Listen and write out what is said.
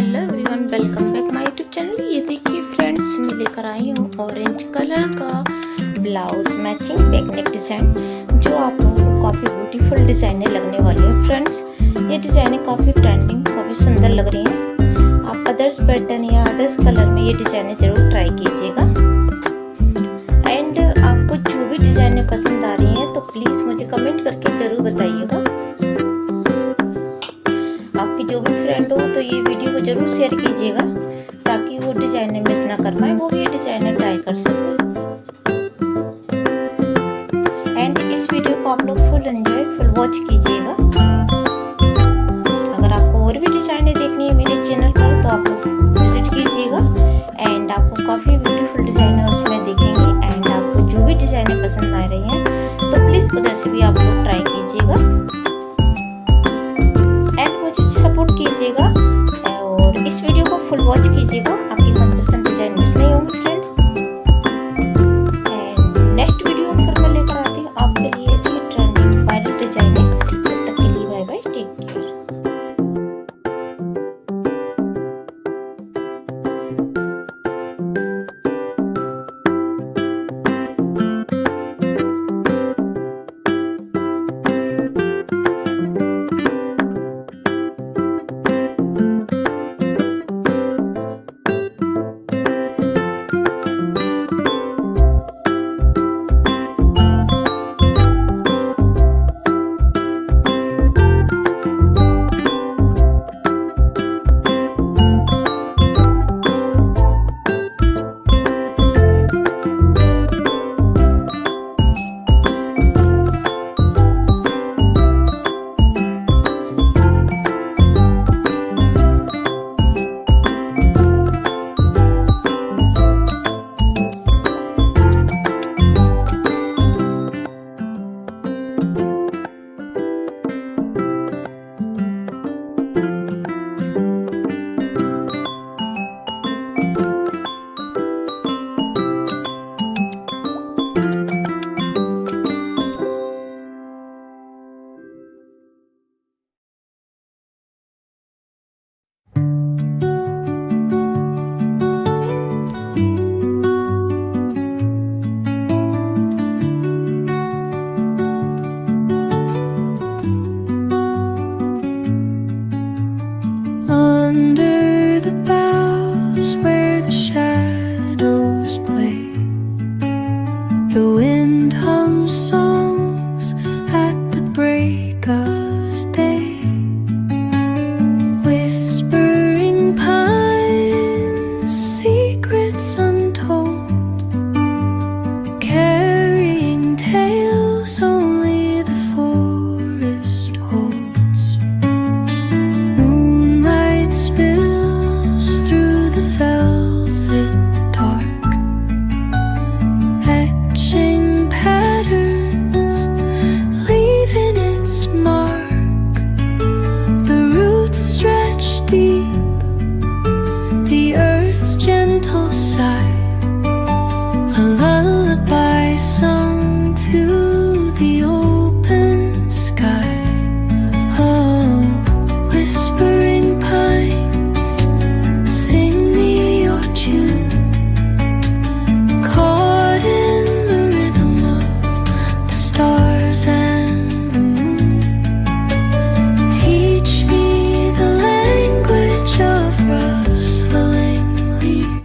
Hello everyone, welcome back my YouTube channel. ये देखिए friends, मैं लेकर आई हूँ ऑरेंज कलर का blouse matching back neck design, जो आप लोगों को काफ़ी ब्यूटीफुल डिज़ाइनें लगने वाली है। फ्रेंड्स, ये डिज़ाइनें काफ़ी ट्रेंडिंग, काफ़ी सुंदर लग रही हैं। आप अदर्स पैटर्न या अदर्स कलर में ये डिज़ाइनें ज़रूर ट्राई कीजिएगा। एंड आपको जो भी डिज़ाइनें पसंद आ रही हैं तो प्लीज़ मुझे कमेंट करके ज़रूर बताइएगा। आपकी जो भी फ्रेंड हो तो ये वीडियो को जरूर शेयर कीजिएगा, ताकि वो डिजाइनर मिस ना कर पाए, वो भी ये डिजाइनर ट्राई कर सके। एंड इस वीडियो को आप लोग फुल एंजॉय, फुल वॉच कीजिएगा। अगर आपको और भी डिजाइनें देखनी है मेरे चैनल पर तो आप लोग विजिट कीजिएगा। एंड आपको काफ़ी ब्यूटीफुल डिजाइन है उसमें देखेंगे। एंड आपको जो भी डिजाइनें पसंद आ रही हैं तो प्लीज़ उधर से भी आप लोग ट्राई कीजिएगा, सपोर्ट कीजिएगा और इस वीडियो को फुल वॉच कीजिएगा। आपकी मनपसंद डिजाइन मिस नहीं होंगी फ्रेंड्स। एंड नेक्स्ट वीडियो फिर मैं लेकर आती हूँ आपके लिए ऐसी ट्रेंडिंग वायरल डिजाइनें। तब तक के लिए bye bye, take care. Under